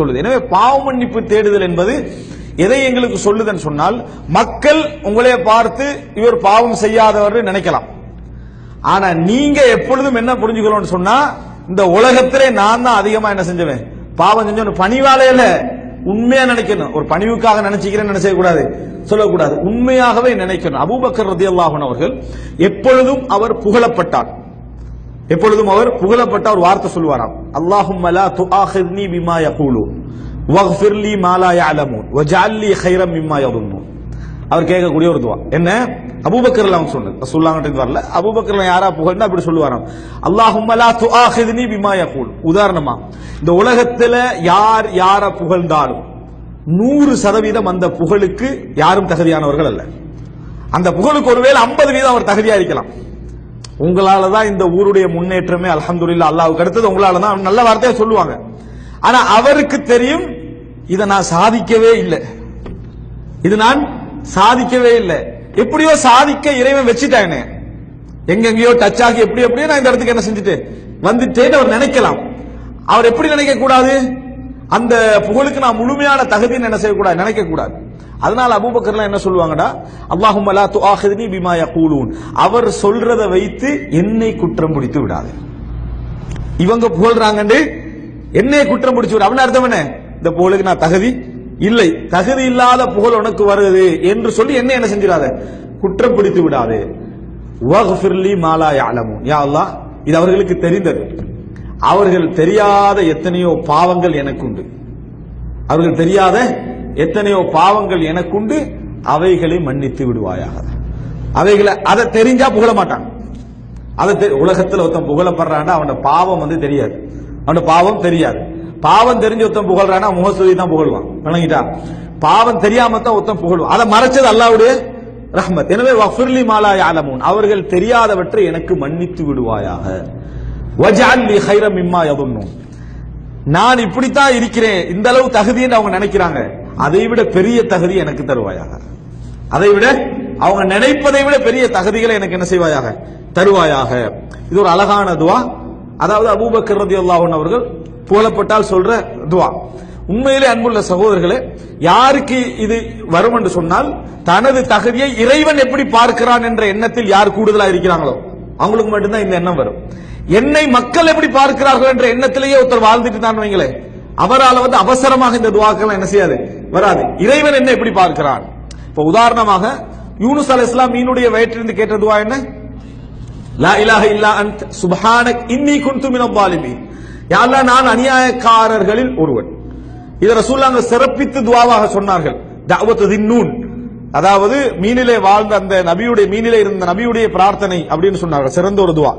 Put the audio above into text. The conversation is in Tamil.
சொல்லுது. எனவே பாவ மன்னிப்பு தேடுதல் என்பது எதை எங்களுக்கு சொல்லுதுன்னு சொன்னால், மக்கள் உங்களே பார்த்து இவர் பாவம் செய்யாதவர் நினைக்கலாம். ஆனா நீங்க எப்பொழுதும் என்ன புரிஞ்சுக்கணும்னு சொன்னா, இந்த உலகத்திலே நான் தான் அதிகமா என்ன செஞ்சவன், பாவம் செஞ்சவன். பணிவாலையில உண்மையா நினைக்கணும். ஒரு பணிவுக்காக நினைச்சுக்கிறேன்னு நினைச்ச கூடாது, சொல்லக்கூடாது. உண்மையாகவே நினைக்கணும். அபூபக்கர் ரலியல்லாஹு அன்ஹு அவர்கள் எப்பொழுதும் அவர் புகழப்பட்டார். எப்பொழுதும் அவர் புகழப்பட்ட ஒரு வார்த்தை சொல்வாராம், அல்லாஹும்ம லா துஆஹித்னி பிமா யகூலூன் வக்ஃபிர் லீ மா லா யஅலமூன் வஜஅல் லீ கைரம் மிம்மா யظنون. அவர் கேட்கக்கூடிய ஒரு துவா என்ன, அபூபக்கர் அவங்க சொன்னது, ரசூலுல்லாஹ் கிட்ட வரல. அபூபக்கர் யாரா புகழ்ந்தா அப்படி சொல்லுவாராம், அல்லாஹும்ம லா துஆஹித்னி பிமா யகூல். உதாரணமா, இந்த உலகத்துல யார் யார புகழ்ந்தாலும் 100% அந்த புகழுக்கு யாரும் தகுதியானவர்கள் அல்ல. அந்த புகழுக்கு ஒருவேளை 50% அவர் தகுதியா இருக்கலாம். உங்களால தான் இந்த ஊருடைய முன்னேற்றமே அல்ஹம்துலில்லாஹ், அல்லாஹ்வுக்கு அடுத்தது உங்களால தான், நல்ல வார்த்தையை சொல்லுவாங்க. ஆனா அவருக்கு தெரியும், இதை நான் சாதிக்கவே இல்லை, இது நான் சாதிக்கவே இல்லை. எப்படியோ சாதிக்க இறைவன் வச்சுட்டானே, எங்கெங்கயோ டச் ஆகி எப்படி எப்படியோ நான் இந்த இடத்துக்கு என்ன செஞ்சுட்டு வந்துட்டேன்னு அவர் நினைக்கலாம். அவர் எப்படி நினைக்க கூடாது, அந்த புகழுக்கு நான் முழுமையான தகுதின்னு என்ன செய்யக்கூடாது, நினைக்க கூடாது. அதனால அபூபக்கர்லாம் என்ன சொல்லுவாங்கடா, அல்லாஹும்ம லா துஆஹித்னி பிமா யகூலூன், அவர் சொல்றதை வைத்து என்னை குற்றம் பிடித்து விடாது. இவங்க புகழ்றாங்கன்னு என்னை குற்றம் பிடிச்சு விட, அப்படின்னு அர்த்தம் என்ன, இந்த புகழுக்கு நான் தகுதி இல்லை, தகுதி இல்லாத புகழ் உனக்கு வருது என்று சொல்லி என்ன செஞ்சிடாத, குற்றம் பிடித்து விடாது. வக்ஃபிர் லீ மா லா யஅலமூன், யா அல்லாஹ் இது அவர்களுக்கு தெரிந்தது, அவர்கள் தெரியாத எத்தனையோ பாவங்கள் எனக்குண்டு, அவர்கள் தெரியாத எத்தனையோ பாவங்கள் எனக்குண்டு, அவைகளை மன்னித்து விடுவாயாக. அவைகளை அதை தெரிஞ்சா புகழ மாட்டான். அதை உலகத்தில் ஒருத்தன் புகழப்படுறான்னா அவனோட பாவம் தெரியாது, அவனோட பாவம் தெரியாது. பாவம் தெரிஞ்ச ஒருத்தன் புகழ்றானா முகஸ்துதி தான் புகழ்வான், விளங்கிட்டா? பாவம் தெரியாம தான் ஒருத்தன் புகழ்வான். அதை மறைச்சது அல்லாஹ்வுடைய ரஹ்மத். எனவே வக்ஃபிர் லீ மா லா யஅலமூன், அவர்கள் தெரியாதவற்றை எனக்கு மன்னித்து விடுவாயாக. வஜஅல் லீ கைரம் மிம்மா யظنون, நான் இப்படித்தான் இருக்கிறேன், இந்த அளவு தகுதின்னு அவங்க நினைக்கிறாங்க, அதை விட பெரிய தகுதி எனக்கு தருவாயாக. அதை விட அவங்க நினைப்பதை விட பெரிய தகுதிகளை எனக்கு என்ன செய்வாயாக, தருவாயாக. இது ஒரு அழகான துவா. அதாவது அபூபக்கர் ரலியல்லாஹு அன்ஹு அவர்கள் புகழப்பட்டால் சொல்ற துவா. உண்மையிலே அன்புள்ள சகோதரர்களே, யாருக்கு இது வரும் என்று சொன்னால், தனது தகுதியை இறைவன் எப்படி பார்க்கிறான் என்ற எண்ணத்தில் யார் கூடுதலா இருக்கிறாங்களோ அவங்களுக்கு மட்டும்தான் இந்த எண்ணம் வரும். என்னை மக்கள் எப்படி பார்க்கிறார்கள் என்ற எண்ணத்திலேயே ஒருத்தர் வாழ்ந்துட்டு தான் வைங்களே, அவரால் அவசரமாக இந்த துவாக்கள் என்ன செய்யாது, வராது. இறைவன் என்ன எப்படி பார்க்கிறான். இப்ப உதாரணமாக யூனுஸ் அலைஹிஸ்ஸலாம் மீனுடைய வயிற்றிலிருந்து கேட்ட துவா என்ன, லா இலாஹ இல்லா அன்த சுப்ஹானக் இன்னி குன்து மினல் ஸாலிமீன், யா அல்லாஹ் நான் அநியாயக்காரர்களில் ஒருவன். இத ரசூலுல்லாஹ் சிறப்பித்து துஆவாக சொன்னார்கள். தஅவத்து தின்னூன், அதாவது மீனிலே வாழ்ந்த அந்த நபியுடைய, மீனிலே இருந்த நபியுடைய பிரார்த்தனை அப்படின்னு சொன்னார்கள், சிறந்த ஒரு துஆ.